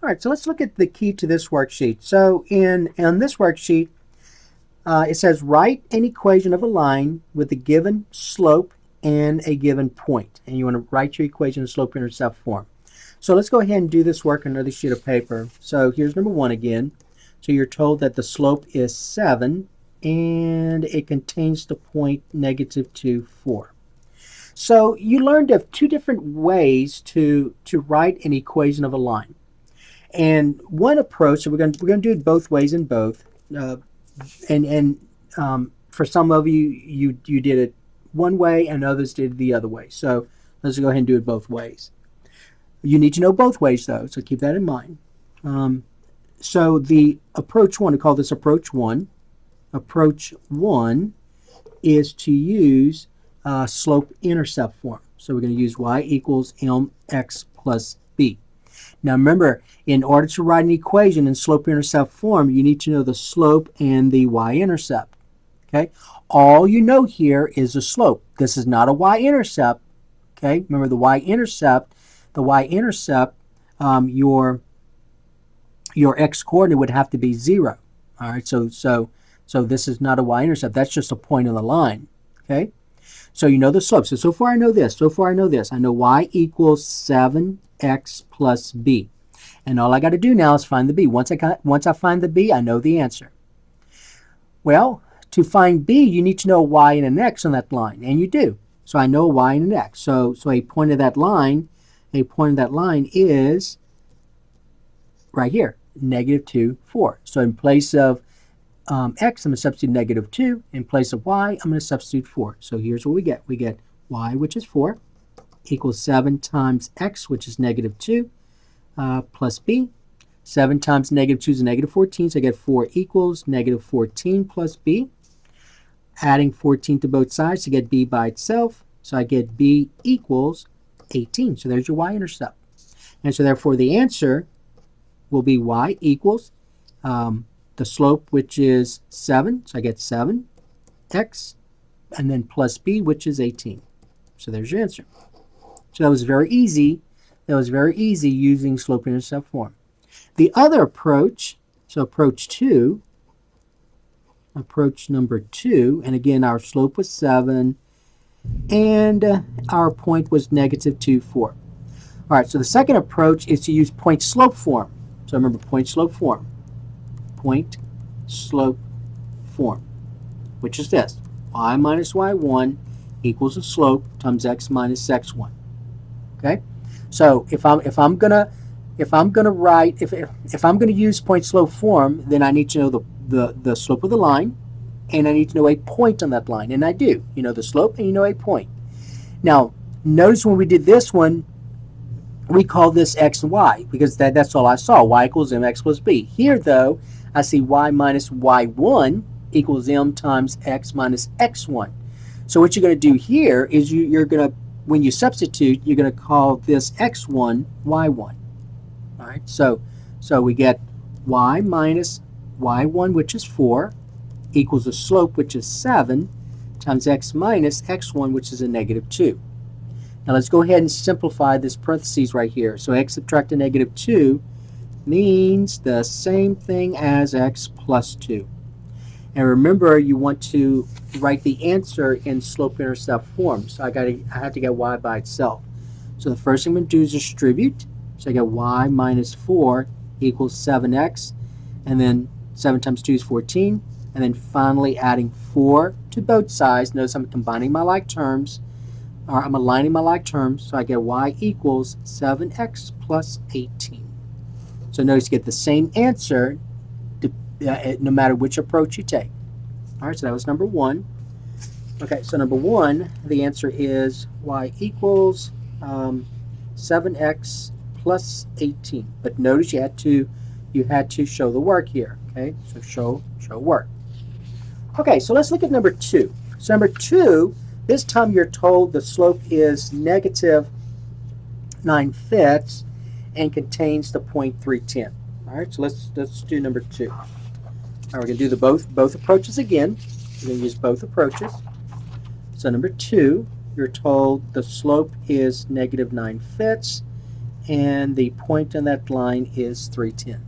All right, so let's look at the key to this worksheet. So in this worksheet, it says write an equation of a line with a given slope and a given point. And you want to write your equation in slope-intercept form. So let's go ahead and do this work on another sheet of paper. So here's number 1 again. So you're told that the slope is 7 and it contains the point -2, 4. So you learned of 2 different ways to write an equation of a line. And one approach, so we're going to do it both ways in both. For some of you, you did it one way and others did it the other way. So let's go ahead and do it both ways. You need to know both ways though, so keep that in mind. So the approach 1, we call this approach 1. Approach 1 is to use slope-intercept form. So we're going to use y equals mx plus b. Now remember, in order to write an equation in slope-intercept form, you need to know the slope and the y-intercept. Okay? All you know here is the slope. This is not a y-intercept. Okay? Remember the y-intercept, your x-coordinate would have to be 0. All right? So this is not a y-intercept. That's just a point on the line. Okay? So you know the slope. So far I know this. I know y equals 7x plus b. And all I got to do now is find the b. Once I find the b, I know the answer. Well, to find b, you need to know a y and an x on that line, and you do. So I know a y and an x. So a point of that line is right here, -2, 4. So in place of x, I'm going to substitute -2. In place of y, I'm going to substitute 4. So here's what we get. We get y, which is 4, equals 7 times x, which is -2, plus b. 7 times -2 is -14, so I get 4 equals -14 plus b. Adding 14 to both sides to get b by itself, so I get b equals 18. So there's your y-intercept. And so therefore the answer will be y equals the slope, which is 7, so I get 7x, and then plus b, which is 18. So there's your answer. So that was very easy. Using slope-intercept form. The other approach, so approach number 2, and again our slope was 7, and our point was -2, 4. All right, so the second approach is to use point-slope form. So remember point-slope form. Point-slope form, which is this: y minus y1 equals the slope times x minus x1. Okay, so if I'm gonna use point-slope form, then I need to know the slope of the line, and I need to know a point on that line, and I do. You know the slope and you know a point. Now notice when we did this one, we call this x and y because that's all I saw. Y equals mx plus b. Here though, I see y minus y1 equals m times x minus x1. So what you're going to do here is you're going to, when you substitute, you're going to call this x1 y1. All right, so we get y minus y1, which is 4, equals the slope, which is 7, times x minus x1, which is a -2. Now let's go ahead and simplify this parentheses right here. So x subtract a -2 means the same thing as x plus 2. And remember, you want to write the answer in slope-intercept form. So I have to get y by itself. So the first thing I'm going to do is distribute. So I get y minus 4 equals 7x, and then 7 times 2 is 14, and then finally adding 4 to both sides. Notice I'm combining my like terms, or I'm aligning my like terms, so I get y equals 7x plus 18. So notice you get the same answer no matter which approach you take. All right, so that was number 1. Okay, so number 1, the answer is y equals 7x plus 18. But notice you had to show the work here. Okay, so show work. Okay, so let's look at number 2. So number 2, this time you're told the slope is -9/5 and contains the point 310. All right, so let's do number 2. All right, we're going to do both approaches again. We're going to use both approaches. So number 2, you're told the slope is -9/5 and the point on that line is 310.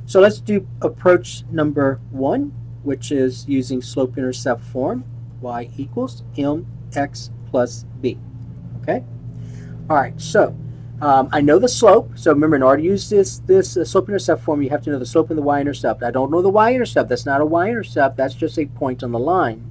So let's do approach number 1, which is using slope-intercept form, y equals mx plus b. Okay? All right, so I know the slope. So remember, in order to use this slope-intercept form, you have to know the slope and the y-intercept. I don't know the y-intercept. That's not a y-intercept. That's just a point on the line.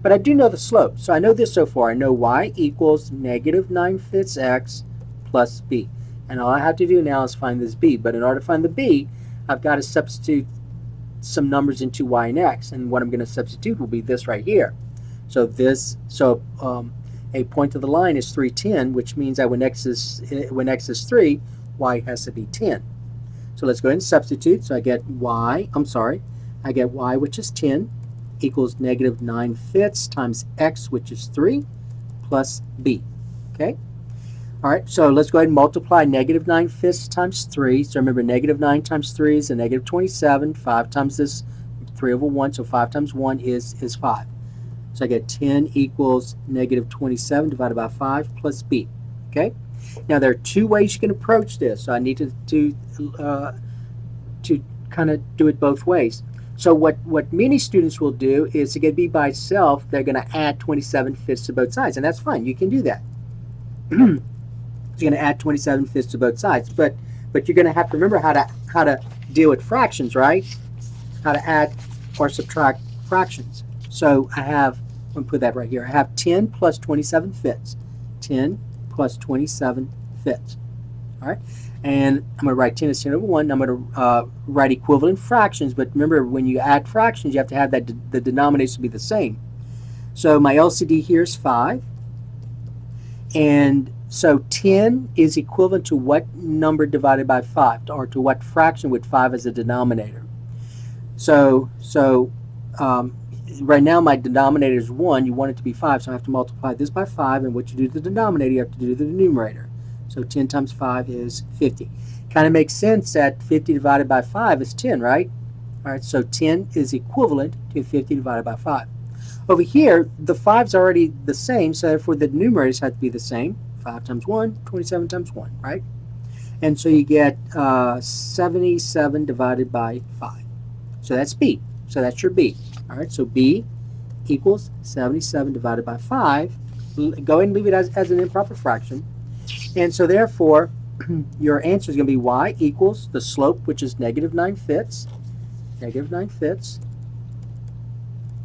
But I do know the slope. So I know this so far. I know y equals negative 9/5 x plus b. And all I have to do now is find this b. But in order to find the b, I've got to substitute some numbers into y and x. And what I'm going to substitute will be this right here. So a point of the line is 310, which means that when x is 3, y has to be 10. So let's go ahead and substitute. So I get y, which is 10, equals negative 9/5 times x, which is 3, plus b. Okay? All right, so let's go ahead and multiply negative 9/5 times 3. So remember, negative 9 times 3 is a negative 27. 5 times this, 3 over 1, so 5 times 1 is 5. So I get 10 equals negative 27 divided by 5 plus b. Okay? Now there are two ways you can approach this. So I need to kind of do it both ways. So what many students will do is to get b by itself, they're going to add 27/5 to both sides, and that's fine. You can do that. You're going to add 27/5 to both sides, but you're going to have to remember how to deal with fractions, right? How to add or subtract fractions. So I'm going to put that right here. I have 10 plus 27/5. 10 plus 27/5. All right? And I'm going to write 10 as 10 over 1. I'm going to write equivalent fractions, but remember, when you add fractions, you have to have the denominators to be the same. So my LCD here is 5. And so 10 is equivalent to what number divided by 5, or to what fraction with 5 as a denominator? So right now my denominator is 1. You want it to be 5, so I have to multiply this by 5, and what you do to the denominator, you have to do to the numerator. So 10 times 5 is 50. Kind of makes sense that 50 divided by 5 is 10, right? All right, so 10 is equivalent to 50 divided by 5. Over here, the 5's already the same, so therefore the numerators have to be the same. 5 times 1, 27 times 1, right? And so you get 77 divided by 5. So that's b. So that's your b. All right, so b equals 77 divided by 5. Go ahead and leave it as an improper fraction. And so therefore, your answer is going to be y equals the slope, which is negative 9/5,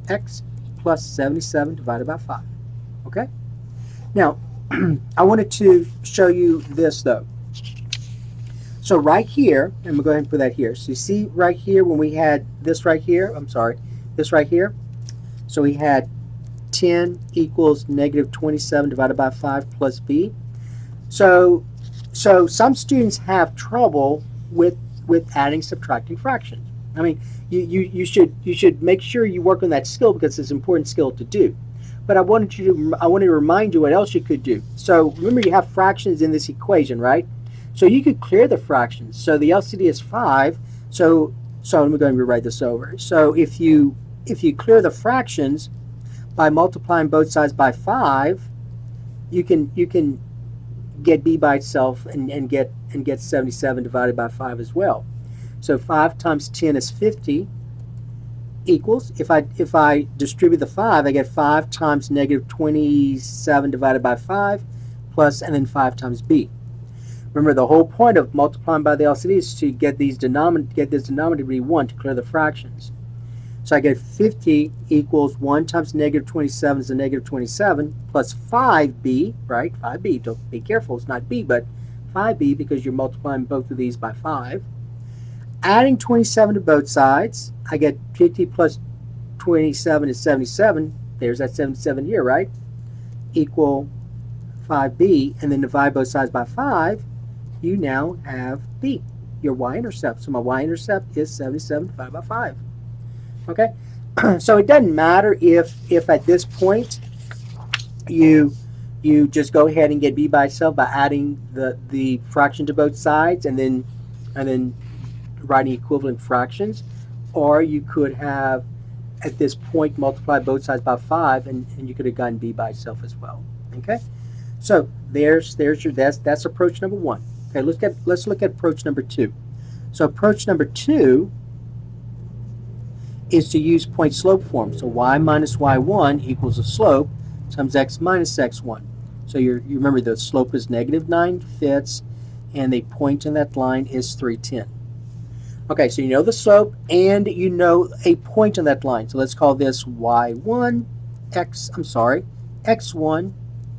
x plus 77 divided by 5. Okay? Now, I wanted to show you this, though. So right here, and we'll go ahead and put that here. So you see right here when we had this right here, this right here. So we had 10 equals negative 27 divided by 5 plus b. So some students have trouble with adding, subtracting fractions. I mean, you should make sure you work on that skill, because it's an important skill to do. But I wanted to remind you what else you could do. So remember, you have fractions in this equation, right? So you could clear the fractions. So the LCD is 5. So let me go and rewrite this over. So if you clear the fractions by multiplying both sides by 5, you can get b by itself and get 77 divided by 5 as well. So 5 times 10 is 50 equals, if I distribute the 5, I get 5 times negative 27 divided by 5 plus, and then 5 times b. Remember, the whole point of multiplying by the LCD is to get this denominator to be 1 to clear the fractions. So I get 50 equals 1 times negative 27 is a negative 27 plus 5b, right? 5b, don't be careful, it's not b, but 5b, because you're multiplying both of these by 5. Adding 27 to both sides, I get 50 plus 27 is 77. There's that 77 here, right? Equal 5b, and then divide both sides by 5, you now have b, your y-intercept. So my y-intercept is 77 divided by 5. Okay? So it doesn't matter if at this point you just go ahead and get b by itself by adding the fraction to both sides and then writing equivalent fractions, or you could have at this point multiply both sides by 5 and you could have gotten b by itself as well. Okay? So that's approach number 1. Okay, let's look at approach number 2. So approach number 2 is to use point slope form. So y minus y1 equals the slope times x minus x1. So you remember the slope is negative 9/5, and the point in that line is 310. Okay, so you know the slope and you know a point on that line. So let's call this y1, x1,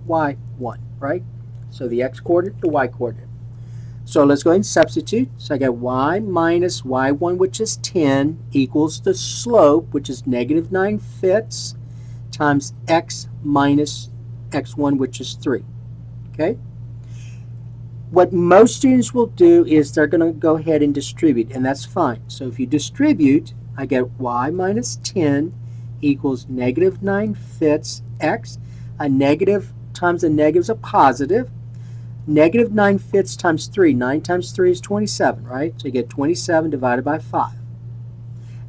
y1, right? So the x coordinate, the y coordinate. So let's go ahead and substitute. So I got y minus y1, which is 10, equals the slope, which is negative 9/5, times x minus x1, which is 3. Okay? What most students will do is they're going to go ahead and distribute, and that's fine. So if you distribute, I get y minus 10 equals negative 9/5 x. A negative times a negative is a positive. Negative 9/5 times 3. 9 times 3 is 27, right? So you get 27 divided by 5.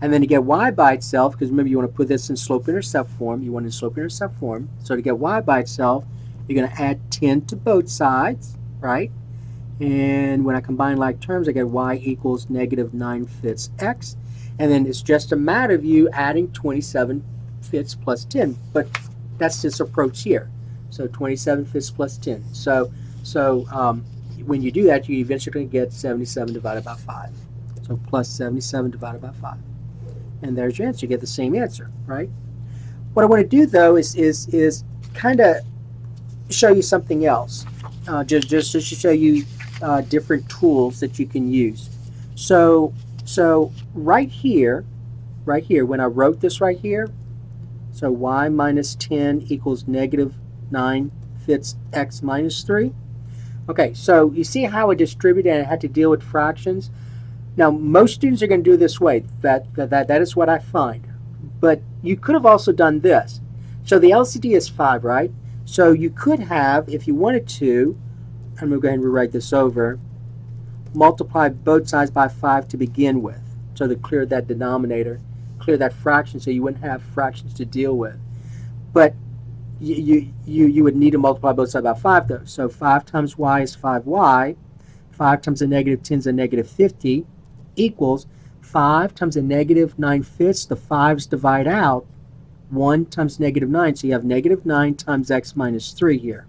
And then to get y by itself, because remember you want to put this in slope-intercept form. You want it in slope-intercept form. So to get y by itself, you're going to add 10 to both sides, right? And when I combine like terms, I get y equals negative 9/5 x. And then it's just a matter of you adding 27/5 plus 10. But that's this approach here. So 27/5 plus 10. So when you do that, you eventually get 77 divided by 5. So plus 77 divided by 5. And there's your answer. You get the same answer, right? What I want to do, though, is kind of show you something else. Just to show you different tools that you can use. So right here, when I wrote this right here, so y minus 10 equals negative 9/5 x minus 3. Okay, so you see how I distributed and I had to deal with fractions? Now, most students are going to do it this way. That is what I find. But you could have also done this. So the LCD is 5, right? So you could have, if you wanted to, I'm going to go ahead and rewrite this over, multiply both sides by 5 to begin with. So to clear that denominator, clear that fraction so you wouldn't have fractions to deal with. But you would need to multiply both sides by 5 though. So 5 times y is 5y. 5 times a negative 10 is a negative 50 equals 5 times a negative 9/5. The 5's divide out. 1 times negative 9. So you have negative 9 times x minus 3 here.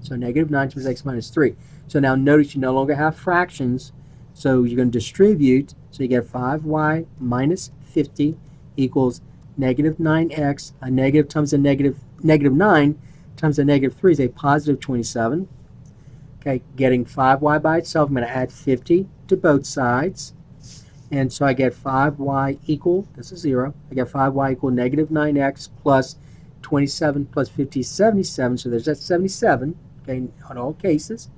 So negative 9 times x minus 3. So now notice you no longer have fractions. So you're going to distribute. So you get 5y minus 50 equals negative 9x. A negative times a negative 9 times a negative 3 is a positive 27. Okay, getting 5y by itself, I'm going to add 50 to both sides. And so I get 5y equal, this is 0, I get 5y equal negative 9x plus 27 plus 50 is 77. So there's that 77, okay, on all cases.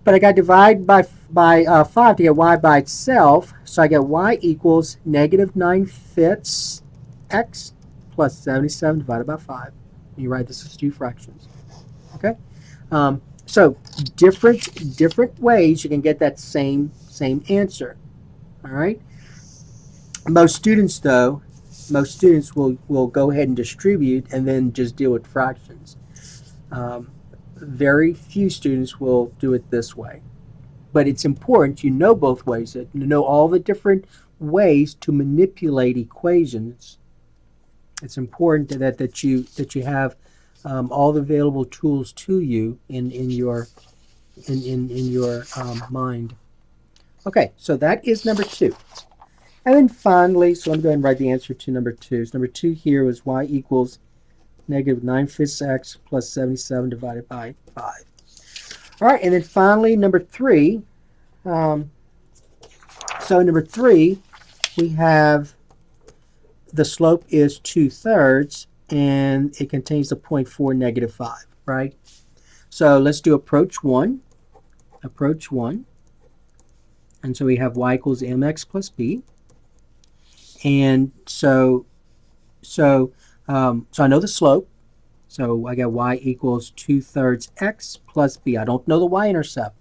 But I got to divide by 5 to get y by itself. So I get y equals negative 9/5 x plus 77 divided by 5. And you write this as 2 fractions. Okay? So different ways you can get that same answer. All right? Most students, though, will go ahead and distribute and then just deal with fractions. Very few students will do it this way. But it's important you know both ways, that you know all the different ways to manipulate equations. It's important that you have all the available tools to you in your mind. Okay, so that is number 2. And then finally, so I'm going to write the answer to number 2. So number 2 here was y equals negative 9/5 x plus 77 divided by 5. All right, and then finally, number 3. So number 3, we have the slope is 2/3, and it contains the point 4, negative 5, right? So let's do approach 1. Approach 1. And so we have y equals mx plus b. And so I know the slope. So I get y equals 2/3 x plus b. I don't know the y-intercept.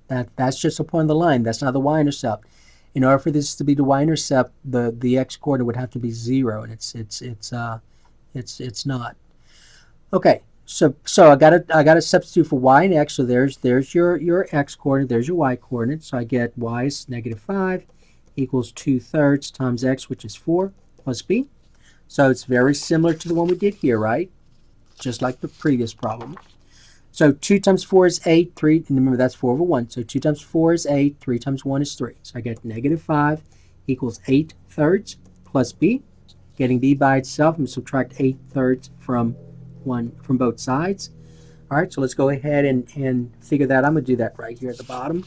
That's just a point on the line. That's not the y-intercept. In order for this to be the y-intercept, the x-coordinate would have to be 0, and it's not. Okay, So I gotta substitute for y and x. So there's your x coordinate. There's your y coordinate. So I get y is -5 equals 2/3 times x, which is 4 plus b. So it's very similar to the one we did here, right? Just like the previous problem. So 2 times 4 is 8. 3, and remember that's 4 over 1. So 2 times 4 is 8. 3 times 1 is 3. So I get -5 equals 8/3 plus b. Getting b by itself, I'm going to subtract 8/3 from both sides. All right, so let's go ahead and figure that. I'm going to do that right here at the bottom.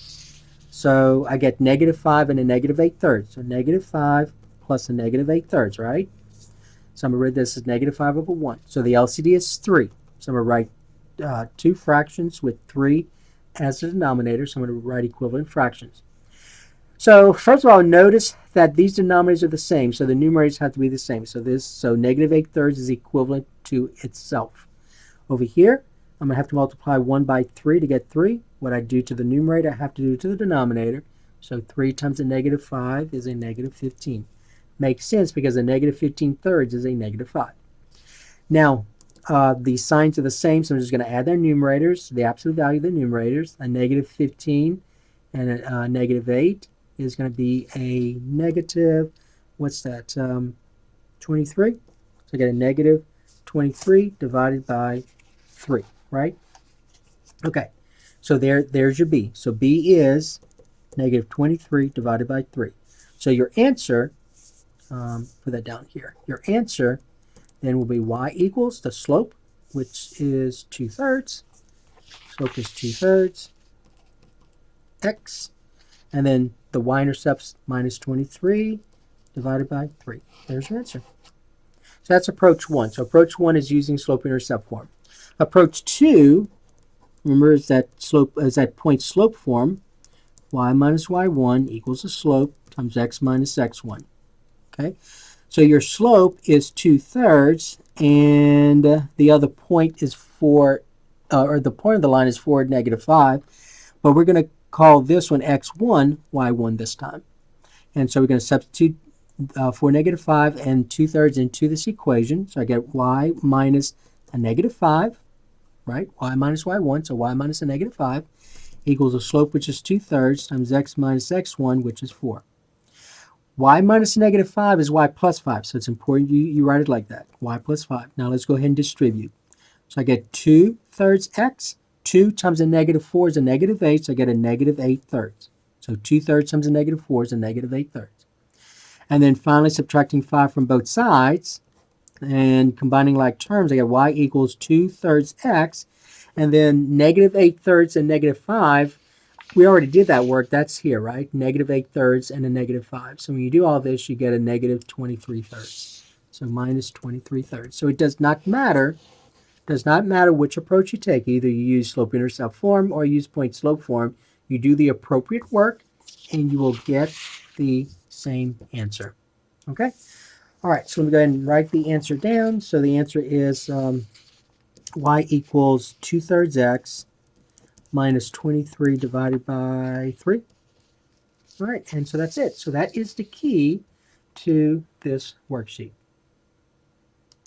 So I get -5 and a -8/3. So -5 plus a -8/3, right? So I'm going to write this as -5 over 1. So the LCD is 3. So I'm going to write two fractions with 3 as the denominator. So I'm going to write equivalent fractions. So first of all, notice that these denominators are the same, so the numerators have to be the same. So -8/3 is equivalent to itself. Over here, I'm going to have to multiply 1 by 3 to get 3. What I do to the numerator, I have to do to the denominator. So 3 times a -5 is a -15. Makes sense because a -15/3 is a -5. Now, the signs are the same, so I'm just going to add their numerators, the absolute value of the numerators. A -15 and a -8 is going to be a negative, what's that, 23? So I get a -23 divided by 3, right? Okay, so there's your b. So b is -23 divided by 3. So your answer, put that down here, your answer then will be y equals the slope, which is 2/3. Slope is 2/3 x, and then the y-intercept's -23 divided by 3. There's your answer. So that's approach 1. So approach 1 is using slope-intercept form. Approach 2, remember, is that point slope form. Y minus y1 equals the slope times x minus x1. Okay, so your slope is 2/3, and the other point is 4, or the point of the line is 4 at -5, but we're going to call this one x1, y1 this time. And so we're going to substitute 4 -5 and 2/3 into this equation. So I get y minus a -5, right? Y minus y1, so y minus a -5 equals a slope, which is 2/3 times x minus x1, which is 4. Y minus a -5 is y plus 5, so it's important you write it like that, y plus 5. Now let's go ahead and distribute. So I get 2/3 x. 2 times a -4 is a -8, so I get a -8/3. So 2/3 times a -4 is a -8/3. And then finally subtracting 5 from both sides and combining like terms, I get y equals 2/3 x, and then -8/3 and -5, we already did that work. That's here, right? -8/3 and a -5. So when you do all this, you get a -23/3. So minus 23/3. So it does not matter which approach you take. Either you use slope-intercept form or use point slope form. You do the appropriate work, and you will get the same answer. Okay? All right, so let me go ahead and write the answer down. So the answer is y equals 2/3 x minus 23 divided by 3. All right, and so that's it. So that is the key to this worksheet.